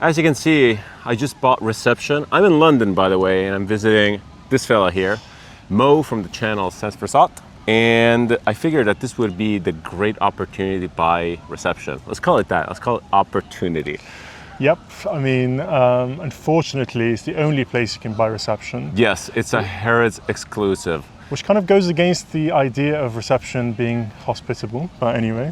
As you can see, I just bought Reception. I'm in London, by the way, and I'm visiting this fella here, Mo from the channel Eccences. And I figured that this would be the great opportunity to buy Reception. Let's call it that. Let's call it opportunity. Yep. I mean, unfortunately, it's the only place you can buy Reception. Yes, it's a Harrods-exclusive. Which kind of goes against the idea of Reception being hospitable. But anyway,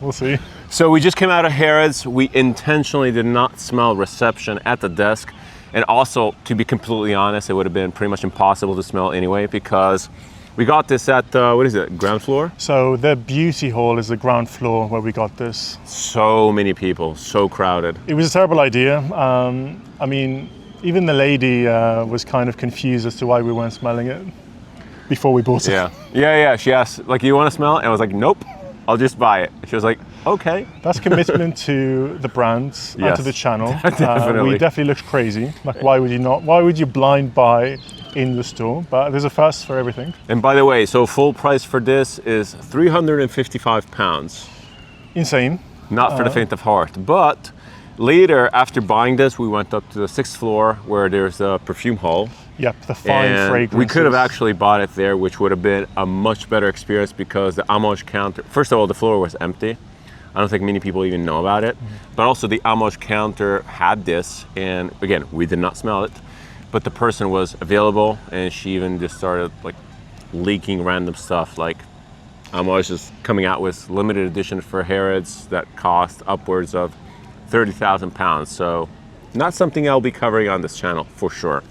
we'll see. So we just came out of Harrods. We intentionally did not smell Reception at the desk. And also, to be completely honest, it would have been pretty much impossible to smell anyway because we got this at, what is it, ground floor? So the beauty hall is the ground floor where we got this. So many people, so crowded. It was a terrible idea. I mean, even the lady was kind of confused as to why we weren't smelling it before we bought it. Yeah. She asked, like, you want to smell it? And I was like, nope, I'll just buy it. She was like, okay. That's commitment to the brands and to the channel. Definitely. We definitely looked crazy. Like, why would you not? Why would you blind buy in the store? But there's a first for everything. And by the way, so full price for this is £355. Insane. Not for the faint of heart. But later, after buying this, we went up to the 6th floor where there's a perfume hall. Yep, the fine fragrances. We could have actually bought it there, which would have been a much better experience because the Amouage counter, first of all, the floor was empty. I don't think many people even know about it. But also the Amouage counter had this, and again, we did not smell it, but the person was available, and she even just started like leaking random stuff, like Amouage is coming out with limited edition for Harrods that cost upwards of £30,000. So not something I'll be covering on this channel for sure.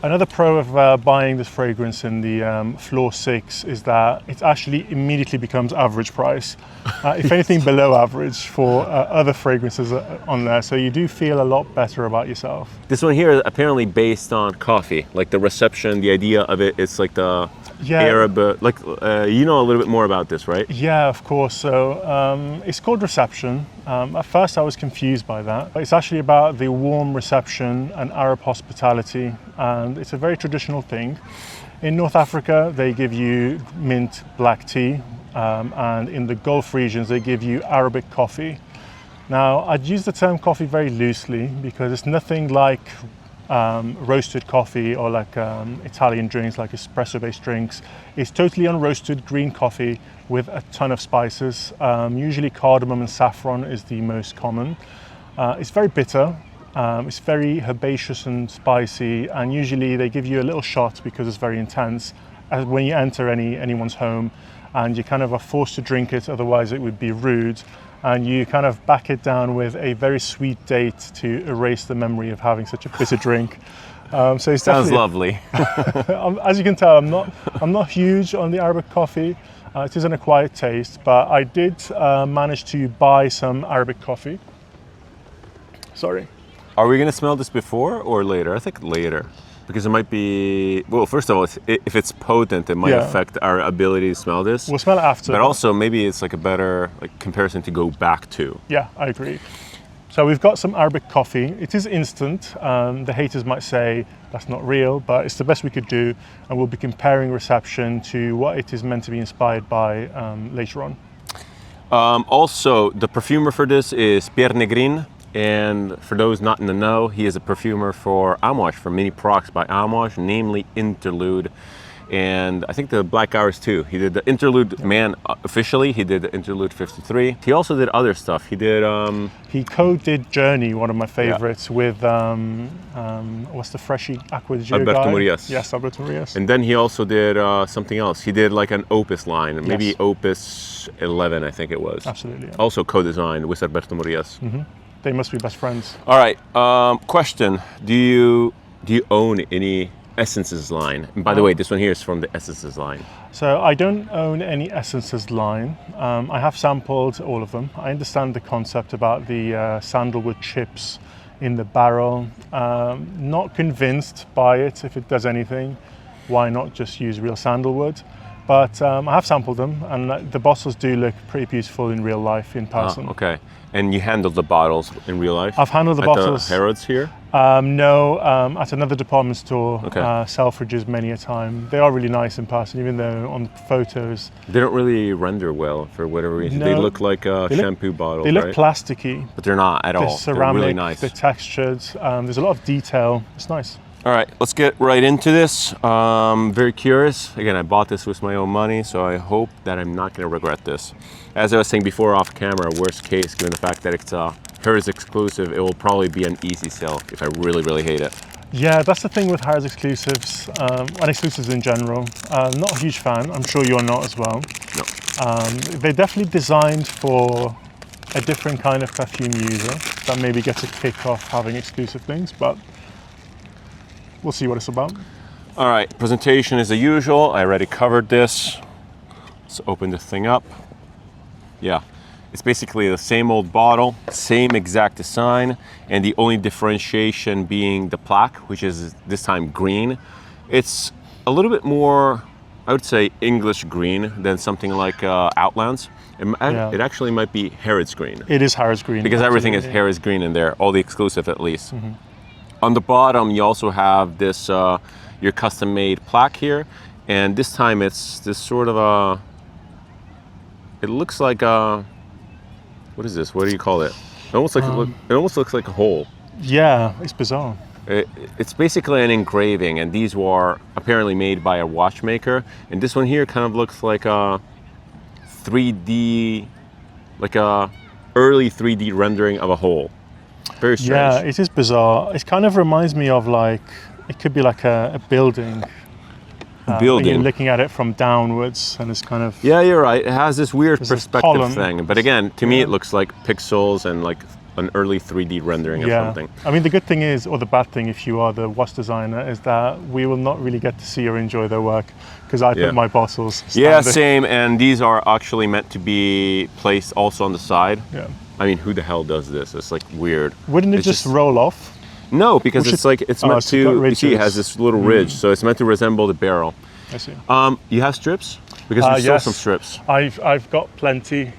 Another pro of buying this fragrance in the floor 6 is that it actually immediately becomes average price. If anything below average for other fragrances on there. So you do feel a lot better about yourself. This one here is apparently based on coffee, like the Reception, the idea of it, it's like the Arab, like you know a little bit more about this, right? Yeah, of course. So it's called Reception. At first I was confused by that, but it's actually about the warm reception and Arab hospitality, and it's a very traditional thing. In North Africa, they give you mint black tea, and in the Gulf regions, they give you Arabic coffee. Now, I'd use the term coffee very loosely because it's nothing like roasted coffee or like Italian drinks, like espresso-based drinks. It's totally unroasted green coffee with a ton of spices. Usually cardamom and saffron is the most common. It's very bitter. It's very herbaceous and spicy, and usually they give you a little shot because it's very intense as when you enter anyone's home, and you kind of are forced to drink it, otherwise it would be rude. And you kind of back it down with a very sweet date to erase the memory of having such a bitter drink. So it's sounds lovely. As you can tell, I'm not huge on the Arabic coffee. It is an acquired taste, but I did manage to buy some Arabic coffee. Sorry. Are we going to smell this before or later? I think later. Because it might be, well, first of all, if it's potent, it might affect our ability to smell this. We'll smell it after. But also, maybe it's like a better comparison to go back to. Yeah, I agree. So we've got some Arabic coffee. It is instant. The haters might say that's not real, but it's the best we could do. And we'll be comparing Reception to what it is meant to be inspired by later on. Also, the perfumer for this is Pierre Negrin. And for those not in the know, he is a perfumer for Amouage, for many products by Amouage, namely Interlude. And I think the Black Hours too. He did the Interlude, officially, he did the Interlude 53. He also did other stuff. He did... He co-did Journey, one of my favorites, with, what's the Freshy Aqua di Gio Alberto guy? Murias. Yes, Alberto Murias. And then he also did something else. He did like an Opus line, maybe Opus 11, I think it was. Absolutely. Yeah. Also co-designed with Alberto Murias. Mm-hmm. They must be best friends. All right, question. Do you own any Essences line? And by the way, this one here is from the Essences line. So I don't own any Essences line. I have sampled all of them. I understand the concept about the sandalwood chips in the barrel. Not convinced by it. If it does anything, why not just use real sandalwood? But I have sampled them, and the bottles do look pretty beautiful in real life, in person. Okay. And you handled the bottles in real life? I've handled the bottles. At the Harrods here? No, at another department store, Okay. Selfridges many a time. They are really nice in person, even though on photos They don't really render well for whatever reason. They No, look like shampoo bottles, they look right? plasticky. But they're not at They're all. ceramic, They're really nice. they're textured. There's a lot of detail. It's nice. All right, let's get right into this. Very curious. Again, I bought this with my own money, so I hope that I'm not going to regret this. As I was saying before off camera, worst case, given the fact that it's Harrods-exclusive, it will probably be an easy sell if I really, really hate it. Yeah, that's the thing with Harrods-exclusives and exclusives in general. Not a huge fan. I'm sure you're not as well. No. They're definitely designed for a different kind of perfume user that maybe gets a kick off having exclusive things, but we'll see what it's about. All right, presentation is the usual. I already covered this. Let's open the thing up. Yeah, it's basically the same old bottle, same exact design, and the only differentiation being the plaque, which is this time green. It's a little bit more, I would say, English green than something like Outlands. It actually might be Harrods green. It is Harrods green. Because everything is Harrods green in there, all the exclusive at least. On the bottom, you also have this, your custom-made plaque here, and this time it's this sort of a, it looks like a, what is this? What do you call it? It almost looks like a hole. Yeah, it's bizarre. It's basically an engraving, and these were apparently made by a watchmaker. And this one here kind of looks like a 3D, like a early 3D rendering of a hole. Very strange. Yeah, it is bizarre. It kind of reminds me of like, it could be like a building. Building. You're looking at it from downwards, and it's kind of. Yeah, you're right. It has this weird There's this perspective column. thing. But again, to me, it looks like pixels and like an early 3D rendering of something. I mean, the good thing is, or the bad thing if you are the watch designer, is that we will not really get to see or enjoy their work because I put my bottles. Yeah, standing. same. And these are actually meant to be placed also on the side. Yeah. I mean, who the hell does this? It's like weird. Wouldn't it It's just roll off? No, because it's like it's meant so you've got to. You see, it ridges. has this little ridge, so it's meant to resemble the barrel. I see. You have strips because we saw Yes. some strips. I've got plenty.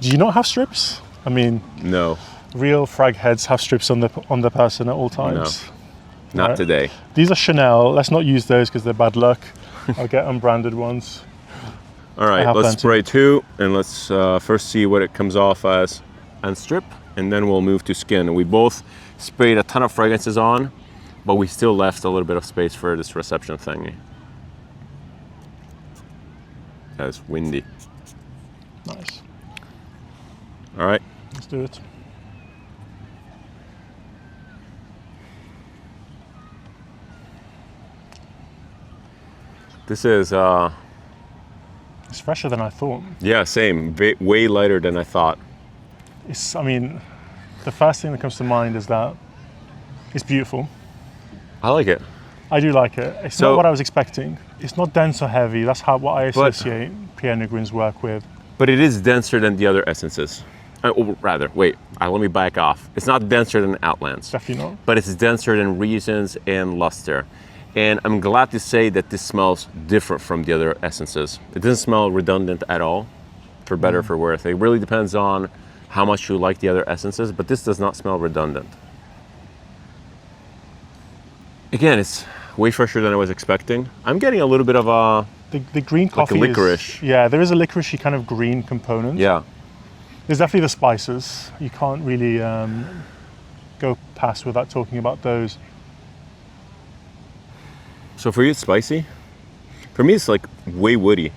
Do you not have strips? I mean, No, real frag heads have strips on the person at all times. not Right. today. These are Chanel. Let's not use those because they're bad luck. I'll get unbranded ones. All right, have let's plenty. spray two, and let's first see what it comes off as on strip, and then we'll move to skin. We both sprayed a ton of fragrances on, but we still left a little bit of space for this reception thingy. That's windy. Nice. All right. Let's do it. This is, It's fresher than I thought. yeah, same. Way lighter than I thought. I mean, the first thing that comes to mind is that it's beautiful. I like it. I do like it. It's So- not what I was expecting. It's not dense or heavy. That's what I associate Pierre Negrin's work with. But it is denser than the other essences. Or rather, wait, let me back off. It's not denser than Outlands, Definitely not. but it's denser than Reasons and Luster. And I'm glad to say that this smells different from the other essences. It doesn't smell redundant at all, for better or for worse. It really depends on how much you like the other essences, but this does not smell redundant. Again, it's way fresher than I was expecting. I'm getting a little bit of a, The green coffee licorice. Yeah, there is a licoricey kind of green component. yeah. There's definitely the spices. You can't really go past without talking about those. So for you, it's spicy. For me, it's like way woody.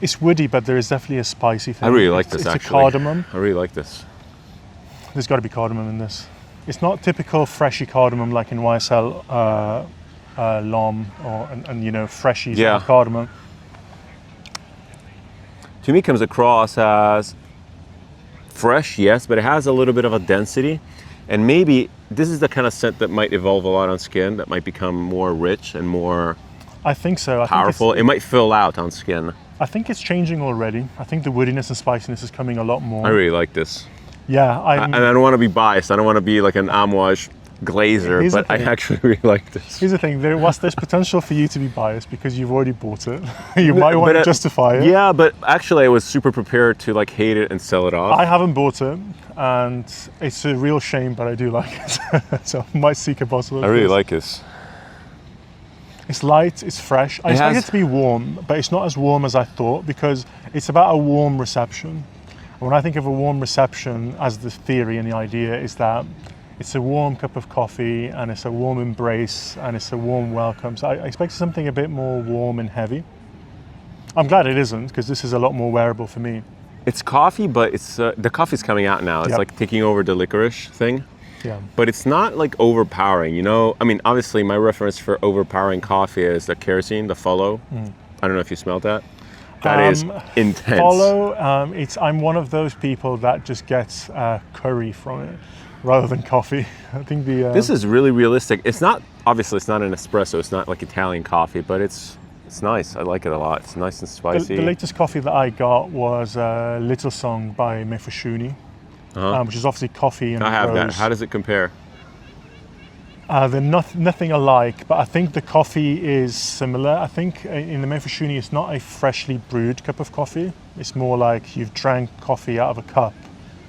It's woody, but there is definitely a spicy thing. I really like It's this, a actually. cardamom. I really like this. There's got to be cardamom in this. It's not typical freshy cardamom like in YSL L'Homme and you know, freshy Yeah. cardamom. To me, it comes across as fresh, yes, but it has a little bit of a density. And maybe this is the kind of scent that might evolve a lot on skin, that might become more rich and more I think so. powerful. It might fill out on skin. I think it's changing already. I think the woodiness and spiciness is coming a lot more. I really like this. Yeah, And I don't want to be biased. I don't want to be like an Amouage glazer, Here's the but I thing. actually really like this. Here's the thing, there's potential for you to be biased because you've already bought it. You might want to justify it. Yeah, but actually I was super prepared to like hate it and sell it off. I haven't bought it, and it's a real shame, but I do like it. So I might seek a bottle of I really this. like this. It's light, it's fresh. I expect it to be warm, but it's not as warm as I thought because it's about a warm reception. When I think of a warm reception, as the theory and the idea is that it's a warm cup of coffee and it's a warm embrace and it's a warm welcome. So I expect something a bit more warm and heavy. I'm glad it isn't because this is a lot more wearable for me. It's coffee, but it's the coffee's coming out now. It's Yep. like taking over the licorice thing. Yeah. But it's not like overpowering, you know? I mean, obviously my reference for overpowering coffee is the kerosene, the follow. I don't know if you smelled that. That is intense. Follow, I'm one of those people that just gets curry from it rather than coffee. I think This is really realistic. It's not, obviously it's not an espresso, it's not like Italian coffee, but it's nice. I like it a lot. It's nice and spicy. the latest coffee that I got was Little Song by Mefusuni, which is obviously coffee and I have that. rose. How does it compare? They're nothing alike, but I think the coffee is similar. I think in the Mefusuni, it's not a freshly brewed cup of coffee. It's more like you've drank coffee out of a cup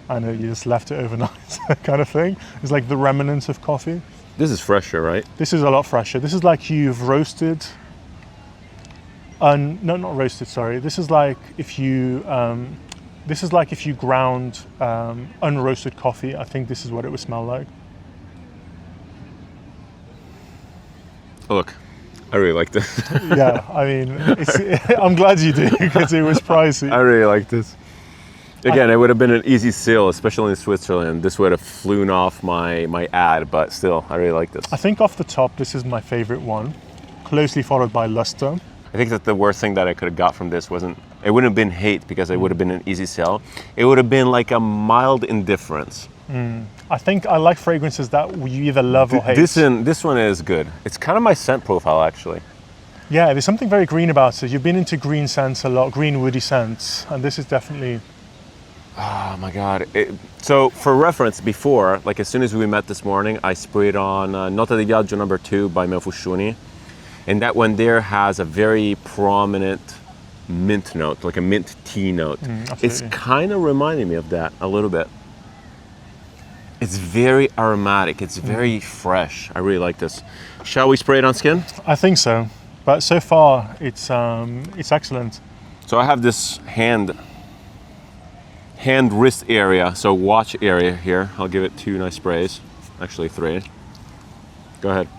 and you just left it overnight kind of thing. It's like the remnants of coffee. This is fresher, right? This is a lot fresher. This is like you've roasted. No, not roasted. Sorry. This is like if you. This is like if you ground unroasted coffee. I think this is what it would smell like. Oh, look, I really like this. Yeah, I mean, I'm glad you do because it was pricey. I really like this. Again, it would have been an easy sale, especially in Switzerland. This would have flown off my ad, but still, I really like this. I think off the top, this is my favorite one, closely followed by Luster. I think that the worst thing that I could have got from this it wouldn't have been hate because it would have been an easy sell. It would have been like a mild indifference. I think I like fragrances that you either love or hate. This one is good. It's kind of my scent profile, actually. Yeah, there's something very green about it. You've been into green scents a lot, green woody scents, and this is definitely... Oh my God. So for reference, before, like as soon as we met this morning, I sprayed on Nota di Viaggio number 2 by Mefusuni. And that one there has a very prominent mint note, like a mint tea note. It's kind of reminding me of that a little bit. It's very aromatic. It's very fresh. I really like this. Shall we spray it on skin? I think so, but so far it's excellent. So I have this hand wrist area, so watch area here. I'll give it 2 nice sprays, actually 3. Go ahead.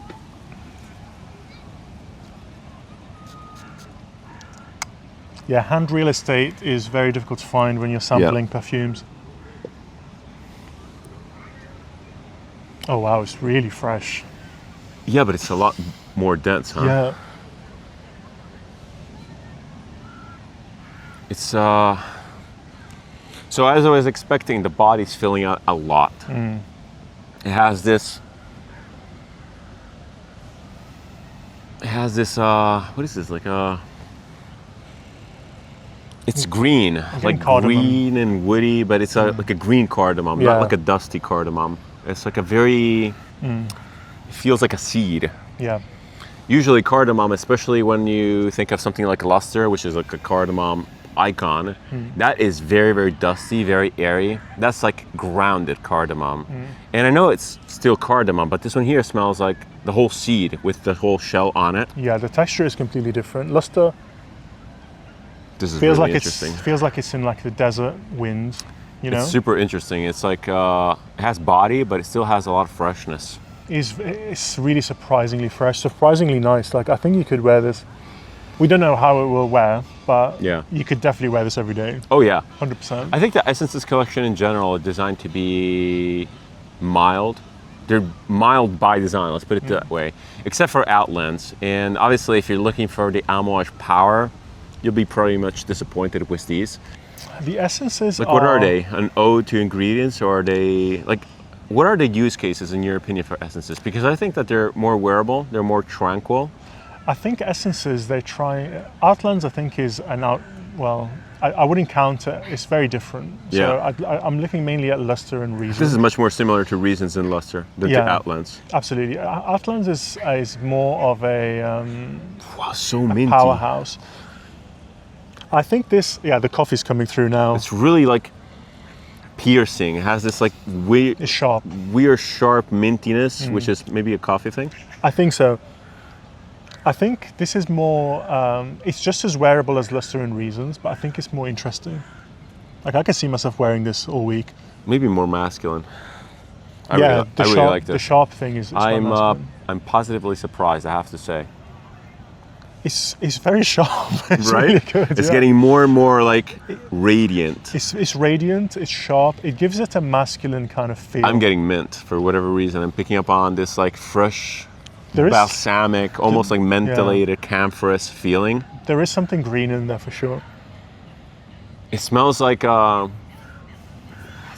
Yeah, hand real estate is very difficult to find when you're sampling perfumes. Oh wow, it's really fresh. Yeah, but it's a lot more dense, huh? Yeah. It's so as I was expecting, the body's filling out a lot. It has this what is this, like it's green, like cardamom. green and woody, but it's like a green cardamom, not like a dusty cardamom. It's like a very, it feels like a seed. Yeah. Usually cardamom, especially when you think of something like Luster, which is like a cardamom icon, that is very, very dusty, very airy. That's like grounded cardamom. And I know it's still cardamom, but this one here smells like the whole seed with the whole shell on it. Yeah, the texture is completely different. Luster This is feels really like interesting. feels like it's in like the desert wind, you know? It's super interesting. It's like, it has body, but it still has a lot of freshness. It's really surprisingly fresh, surprisingly nice. Like I think you could wear this. We don't know how it will wear, but you could definitely wear this every day. Oh yeah. 100%. I think the Essences collection in general are designed to be mild. They're mild by design, let's put it that way, except for Outlands. And obviously if you're looking for the Amouage power, you'll be pretty much disappointed with these. The Essences Like what are they? An ode to ingredients, or are they, like, what are the use cases in your opinion for Essences? Because I think that they're more wearable, they're more tranquil. I think Essences, Outlands I think is I wouldn't count it. It's very different. Yeah. So I'm looking mainly at luster and Riesling. This is much more similar to Riesling and Luster than to Outlands. Absolutely. Outlands is more of a Wow, so minty. powerhouse. I think this, the coffee's coming through now. It's really like piercing. It has this like weird, It's sharp. sharp mintiness, which is maybe a coffee thing. I think so. I think this is more, it's just as wearable as Luster and Reasons, but I think it's more interesting. Like I can see myself wearing this all week. Maybe more masculine. I The really sharp, like this. the sharp thing is quite masculine. I'm positively surprised, I have to say. It's very sharp. It's Right? really good. It's getting more and more like radiant. It's radiant, it's sharp, it gives it a masculine kind of feel. I'm getting mint for whatever reason. I'm picking up on this like fresh, There is- balsamic, almost like mentholated, camphorous feeling. There is something green in there for sure. It smells like, do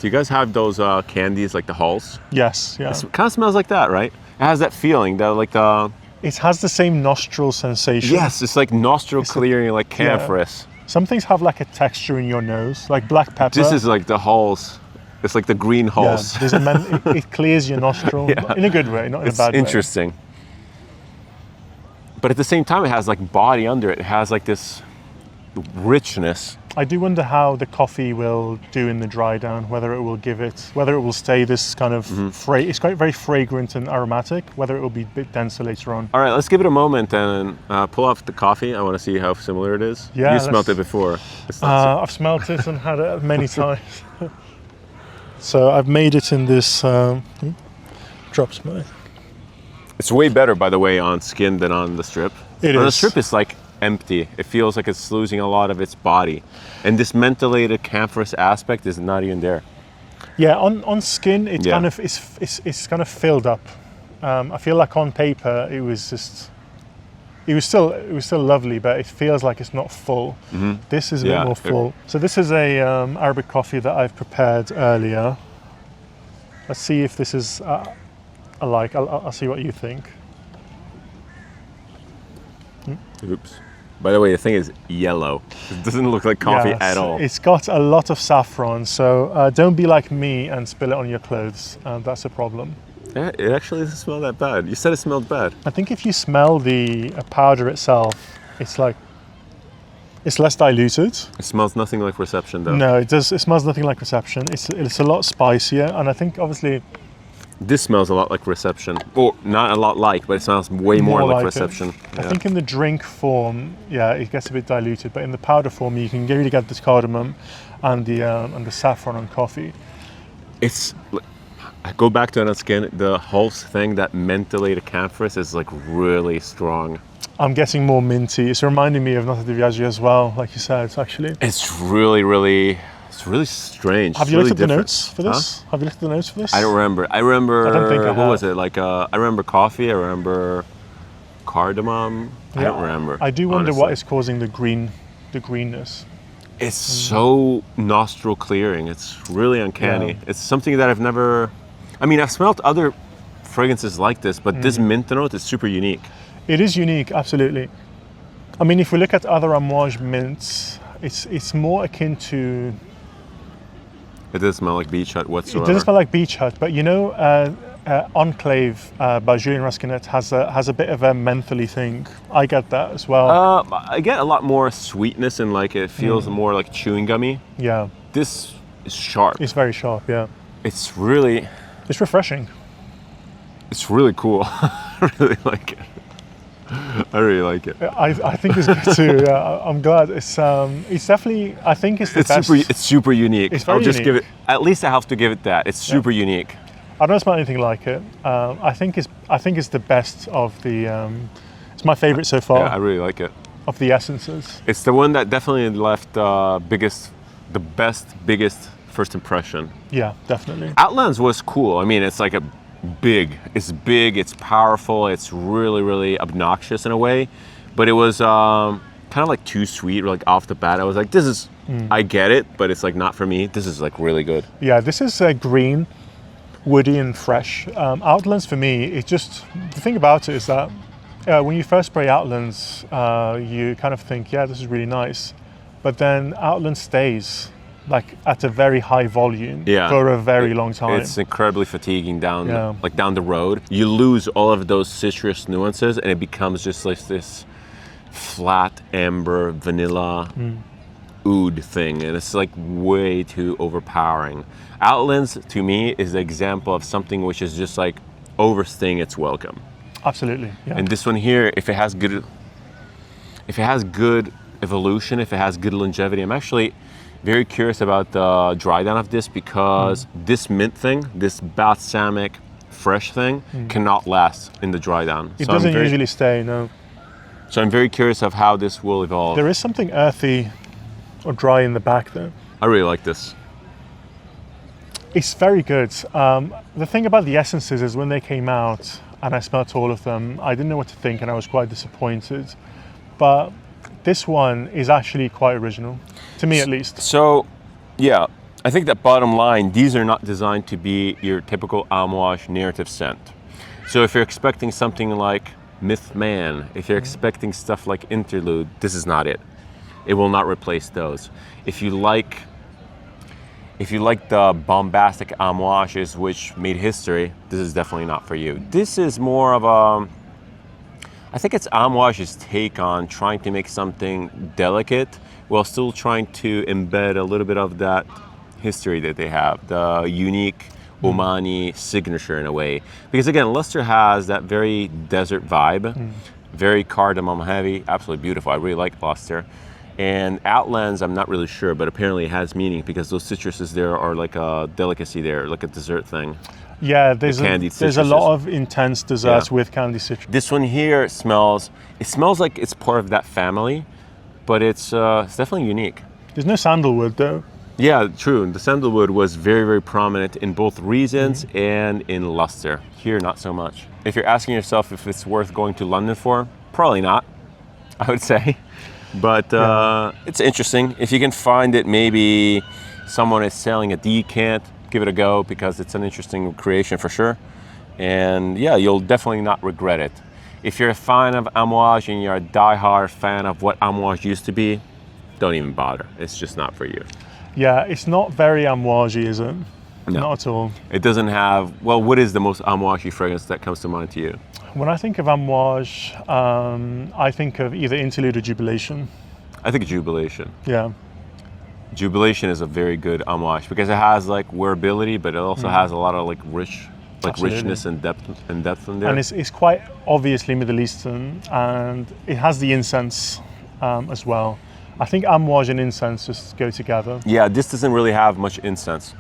you guys have those candies like the Halls? Yes, yeah. It kind of smells like that, right? It has that feeling, that like the... It has the same nostril sensation. Yes, it's like nostril clearing, like camphorous. Some things have like a texture in your nose, like black pepper. This is like the Halls. It's like the green Halls. There's it clears your nostril in a good way, not in a bad It's interesting. But at the same time, it has like body under it. It has like this richness. I do wonder how the coffee will do in the dry down, whether it will stay this kind of, it's quite very fragrant and aromatic, whether it will be a bit denser later on. All right, let's give it a moment and pull off the coffee. I want to see how similar it is. Yeah, you smelled it before. I've smelled it and had it many times. So I've made it in this, drops my... It's way better, by the way, on skin than on the strip. It on is. The strip is like empty. It feels like it's losing a lot of its body. And this mentholated camphorous aspect is not even there. Yeah, on skin, it kind of it's kind of filled up. I feel like on paper it was still lovely, but it feels like it's not full. This is a bit more full. So this is a Arabic coffee that I've prepared earlier. Let's see if this is alike. I'll see what you think. Oops. By the way, the thing is yellow. It doesn't look like coffee at all. It's got a lot of saffron, so don't be like me and spill it on your clothes. That's a problem. Yeah, it actually doesn't smell that bad. You said it smelled bad. I think if you smell the powder itself, it's less diluted. It smells nothing like Reception, though. No, it does. It smells nothing like Reception. It's a lot spicier, and I think obviously This smells a lot like Reception. Or not a lot like, but it smells way more like Reception. I think in the drink form, it gets a bit diluted, but in the powder form, you can really get this cardamom and the saffron on coffee. I go back to it on skin. The whole thing, that mentholated camphorous, is like really strong. I'm getting more minty. It's reminding me of Nota di Viaggio as well, like you said, actually. It's really strange. Have you looked at the notes for this? Have you looked at the notes for this? I don't remember. I don't think I have. What was it? Like, I remember coffee. I remember cardamom. I don't remember. I do wonder honestly. what is causing the greenness. It's so nostril clearing. It's really uncanny. Yeah. It's something that I've never... I mean, I've smelled other fragrances like this, but this mint note is super unique. It is unique, absolutely. I mean, if we look at other Amouage mints, it's more akin to... It doesn't smell like Beach Hut whatsoever. It doesn't smell like Beach Hut, but you know, Enclave by Julien Rasquinet has a bit of a mentholy thing. I get that as well. I get a lot more sweetness and like it feels more like chewing gummy. Yeah. This is sharp. It's very sharp, yeah. It's really refreshing. It's really cool. I really like it. I really like it. I think it's good too. I'm glad. It's definitely. I think it's the best. It's super unique. It's very I'll just unique. give it. At least I have to give it that. It's super unique. I don't smell anything like it. I think it's the best of the. It's my favorite so far. Yeah, I really like it. Of the essences. It's the one that definitely left the biggest first impression. Yeah, definitely. Outlands was cool. I mean, it's like it's big, it's powerful, it's really obnoxious in a way, but it was kind of like too sweet. Like off the bat, I was like, this is, I get it, but it's like not for me. This is like really good. Yeah, this is green, woody and fresh. Outlands for me, the thing about it is that when you first spray Outlands, you kind of think, yeah, this is really nice. but then Outland stays like at a very high volume for a very long time. It's incredibly fatiguing down the road. You lose all of those citrus nuances and it becomes just like this flat amber vanilla oud thing, and it's like way too overpowering. Outlands to me is the example of something which is just like overstaying its welcome. Absolutely. Yeah. And this one here, if it has good evolution, if it has good longevity, I'm actually very curious about the dry down of this, because this mint thing, this balsamic fresh thing, cannot last in the dry down. It doesn't usually stay, no. So I'm very curious of how this will evolve. There is something earthy or dry in the back though. I really like this. It's very good. The thing about the Essences is when they came out and I smelt all of them, I didn't know what to think and I was quite disappointed. But this one is actually quite original, to me at least. So, yeah, I think that bottom line, these are not designed to be your typical Amouage narrative scent. So if you're expecting something like Myth Man, if you're expecting stuff like Interlude, this is not it. It will not replace those. If you like the bombastic Amouages which made history, this is definitely not for you. This is more of a, I think it's Amouage's take on trying to make something delicate while still trying to embed a little bit of that history that they have, the unique Omani signature in a way. Because again, Luster has that very desert vibe, very cardamom heavy, absolutely beautiful. I really like Luster. And Outlands, I'm not really sure, but apparently it has meaning because those citruses there are like a delicacy there, like a dessert thing. Yeah, there's a lot of intense desserts with candy citrus. This one here smells like it's part of that family, but it's definitely unique. There's no sandalwood though. Yeah, true. The sandalwood was very, very prominent in both Reasons and in Luster. Here, not so much. If you're asking yourself if it's worth going to London for, probably not, I would say. But it's interesting. If you can find it, maybe someone is selling a decant, give it a go because it's an interesting creation for sure. And yeah, you'll definitely not regret it. If you're a fan of Amouage and you're a die-hard fan of what Amouage used to be, don't even bother. It's just not for you. Yeah, it's not very Amouage-y, is it? No. Not at all. It doesn't have, well, what is the most Amouage-y fragrance that comes to mind to you? When I think of Amouage, I think of either Interlude or Jubilation. I think Jubilation. Yeah. Jubilation is a very good Amouage because it has like wearability, but it also has a lot of like richness and depth in there. And it's quite obviously Middle Eastern, and it has the incense as well. I think Amouage and incense just go together. Yeah, this doesn't really have much incense.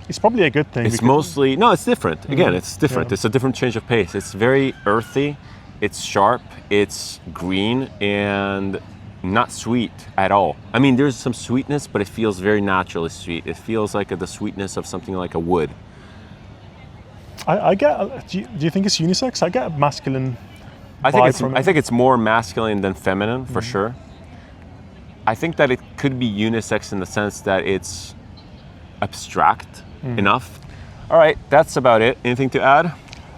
It's probably a good thing. It's mostly, no, it's different. Again, it's different. It's a different change of pace. It's very earthy, it's sharp, it's green, and not sweet at all. I mean, there's some sweetness, but it feels very naturally sweet. It feels like the sweetness of something like a wood. I get, do you think it's unisex? I get a masculine vibe from it. I think it's more masculine than feminine, for sure. I think that it could be unisex in the sense that it's abstract enough. All right, that's about it. Anything to add?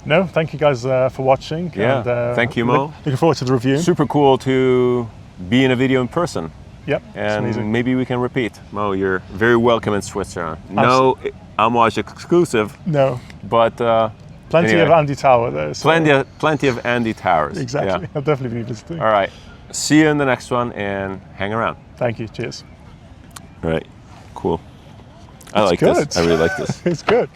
No, thank you guys for watching. Yeah, and, thank you, Mo. Looking forward to the review. Super cool to be in a video in person. Yep, and maybe we can repeat. Mo, you're very welcome in Switzerland. No Amouage exclusive. No. But plenty of Andy Tower there. So. Plenty of Andy Towers. Exactly. Yeah. I'll definitely be visiting. All right. See you in the next one and hang around. Thank you. Cheers. All right. Cool. I like this. I really like this. It's good.